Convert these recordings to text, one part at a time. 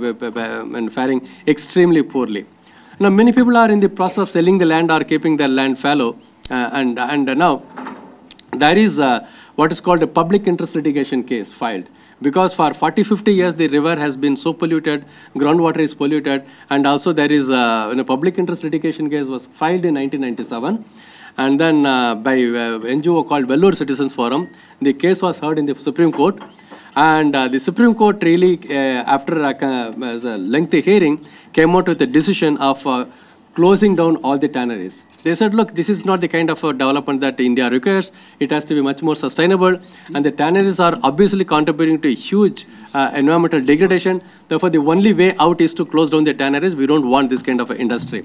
and faring extremely poorly. Now, many people are in the process of selling the land or keeping their land fallow, and now there is what is called a public interest litigation case filed. Because for 40-50 years, the river has been so polluted, groundwater is polluted, and also there is a public interest litigation case was filed in 1997. And then by NGO called Vellore Citizens Forum, the case was heard in the Supreme Court. And the Supreme Court really, after a lengthy hearing, came out with a decision of closing down all the tanneries. They said, look, this is not the kind of development that India requires. It has to be much more sustainable. And the tanneries are obviously contributing to a huge environmental degradation. Therefore, the only way out is to close down the tanneries. We don't want this kind of industry.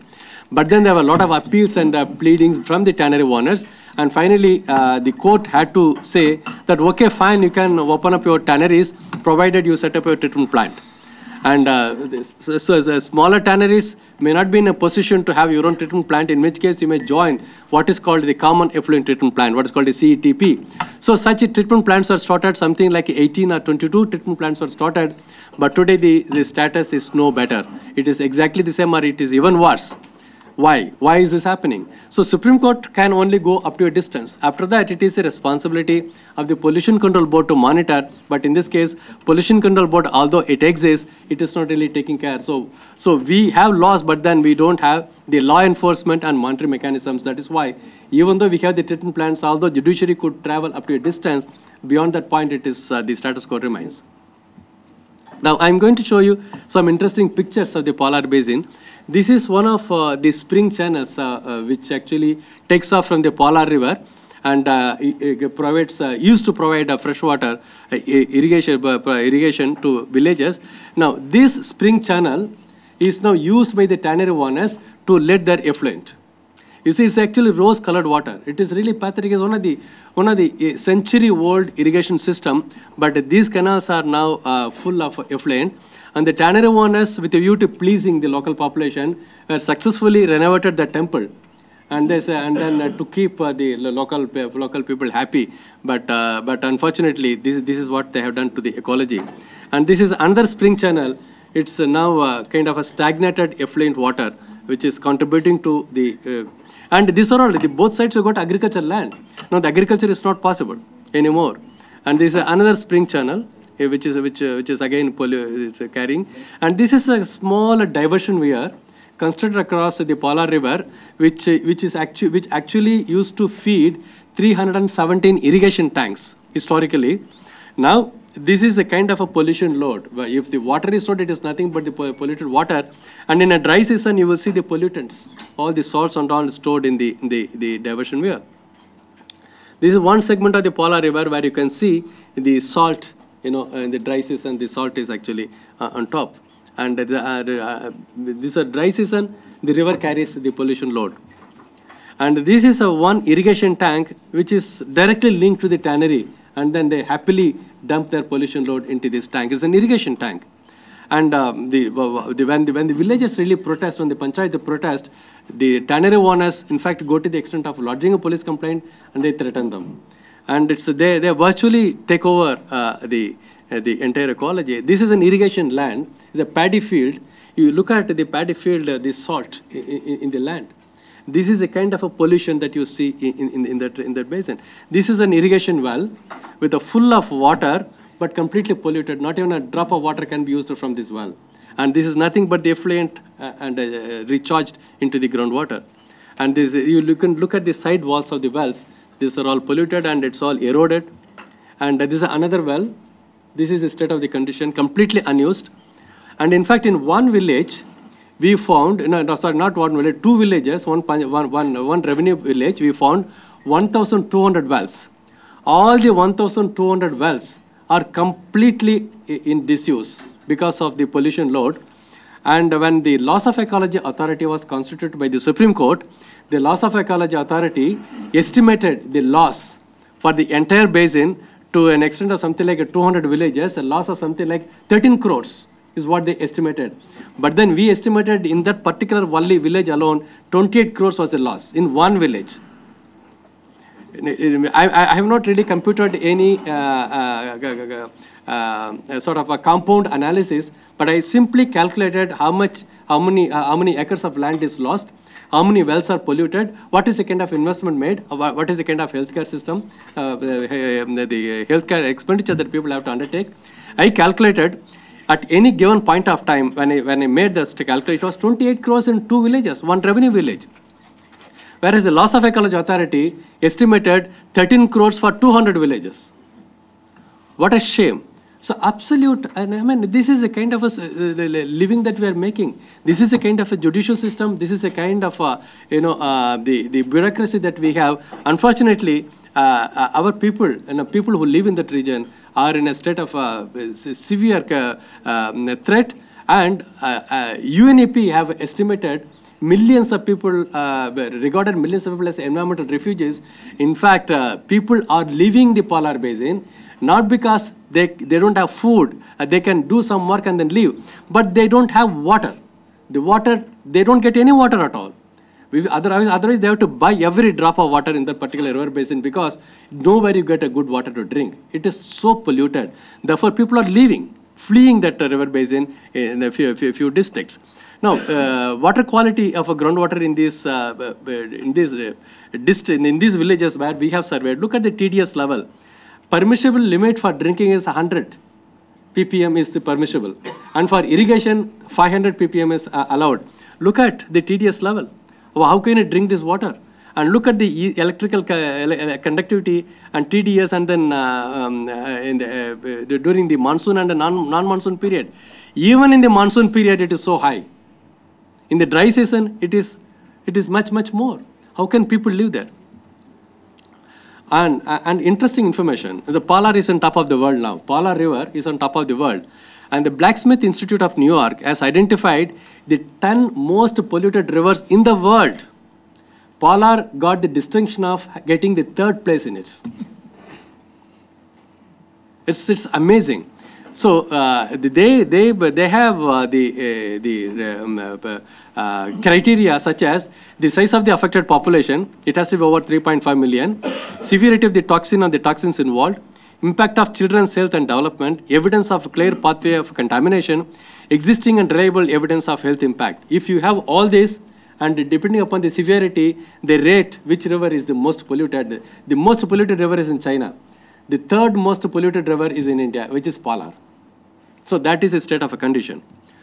But then there were a lot of appeals and pleadings from the tannery owners. And finally, the court had to say that, okay, fine, you can open up your tanneries, provided you set up your treatment plant. And so as smaller tanneries may not be in a position to have your own treatment plant, in which case you may join what is called the common effluent treatment plant, what is called the CETP. So such treatment plants are started, something like 18 or 22 treatment plants are started. But today the status is no better. It is exactly the same, or it is even worse. Why? Why is this happening? So Supreme Court can only go up to a distance. After that, it is the responsibility of the Pollution Control Board to monitor. But in this case, Pollution Control Board, although it exists, it is not really taking care. So we have laws, but then we don't have the law enforcement and monitoring mechanisms. That is why, even though we have the treatment plants, although judiciary could travel up to a distance, beyond that point, it is the status quo remains. Now, I'm going to show you some interesting pictures of the polar basin. This is one of the spring channels which actually takes off from the Polar River and provides, used to provide freshwater irrigation to villages. Now, this spring channel is now used by the tannery owners to let their effluent. You see, it's actually rose-colored water. It is really pathetic. It's one of the century-old irrigation system, but these canals are now full of effluent. And the tannery owners, with a view to pleasing the local population, successfully renovated the temple, and then to keep the local people happy. But unfortunately, this is what they have done to the ecology. And this is another spring channel. It's now kind of a stagnated effluent water, which is contributing to the. And these are all both sides have got agricultural land. Now the agriculture is not possible anymore. And this is another spring channel, which is again carrying, and this is a small diversion weir constructed across the Polar River, which actually used to feed 317 irrigation tanks historically. Now this is a kind of a pollution load. If the water is stored, it is nothing but the polluted water, and in a dry season you will see the pollutants, all the salts and all stored in the diversion weir. This is one segment of the Polar River where you can see the salt. In the dry season, the salt is actually on top. And this is dry season, the river carries the pollution load. And this is one irrigation tank which is directly linked to the tannery. And then they happily dump their pollution load into this tank. It's an irrigation tank. And when the villagers really protest, when the panchayat protest, the tannery owners, in fact, go to the extent of lodging a police complaint and they threaten them. And they virtually take over the entire ecology. This is an irrigation land, the paddy field. You look at the paddy field, the salt in the land. This is a kind of a pollution that you see in that basin. This is an irrigation well with a full of water, but completely polluted. Not even a drop of water can be used from this well. And this is nothing but the effluent and recharged into the groundwater. And this, you can look at the side walls of the wells. These are all polluted and it's all eroded. And this is another well. This is the state of the condition, completely unused. And in fact, in one village, we found, not one village, two villages, one revenue village, we found 1,200 wells. All the 1,200 wells are completely in disuse because of the pollution load. And when the Loss of Ecology Authority was constituted by the Supreme Court, the Loss of Ecology Authority estimated the loss for the entire basin to an extent of something like 200 villages, a loss of something like 13 crores is what they estimated. But then we estimated in that particular village alone, 28 crores was the loss in one village. I have not really computed any a sort of a compound analysis, but I simply calculated how many acres of land is lost, how many wells are polluted, what is the kind of investment made, what is the kind of healthcare system, the healthcare expenditure that people have to undertake. I calculated at any given point of time, when I made this calculation, it was 28 crores in 2 villages, 1 revenue village. Whereas the Loss of Ecology Authority estimated 13 crores for 200 villages. What a shame. So absolute, and I mean, this is a kind of a living that we are making. This is a kind of a judicial system. This is a kind of, the bureaucracy that we have. Unfortunately, our people, people who live in that region are in a state of severe threat. And UNEP have estimated millions of people, regarded millions of people as environmental refugees. In fact, people are leaving the polar basin, not because they don't have food, they can do some work and then leave, but they don't have water. The water, they don't get any water at all. Otherwise, they have to buy every drop of water in that particular river basin, because nowhere you get a good water to drink. It is so polluted. Therefore, people are leaving, fleeing that river basin in a few districts. Now, water quality of a groundwater in these villages where we have surveyed, look at the TDS level. Permissible limit for drinking is 100 ppm is the permissible, and for irrigation 500 ppm is allowed. Look at the TDS level. How can you drink this water? And look at the electrical conductivity and TDS, and then during the monsoon and the non-monsoon period. Even in the monsoon period, it is so high. In the dry season, it is much more. How can people live there? And interesting information, the Polar is on top of the world now. Polar River is on top of the world. And the Blacksmith Institute of New York has identified the 10 most polluted rivers in the world. Polar got the distinction of getting the 3rd place in it. It's amazing. So they have the criteria such as the size of the affected population. It has to be over 3.5 million. Severity of the toxin or the toxins involved. Impact of children's health and development. Evidence of clear pathway of contamination. Existing and reliable evidence of health impact. If you have all this, and depending upon the severity, they rate which river is the most polluted. The most polluted river is in China. The 3rd most polluted river is in India, which is Polar. So that is a state of a condition.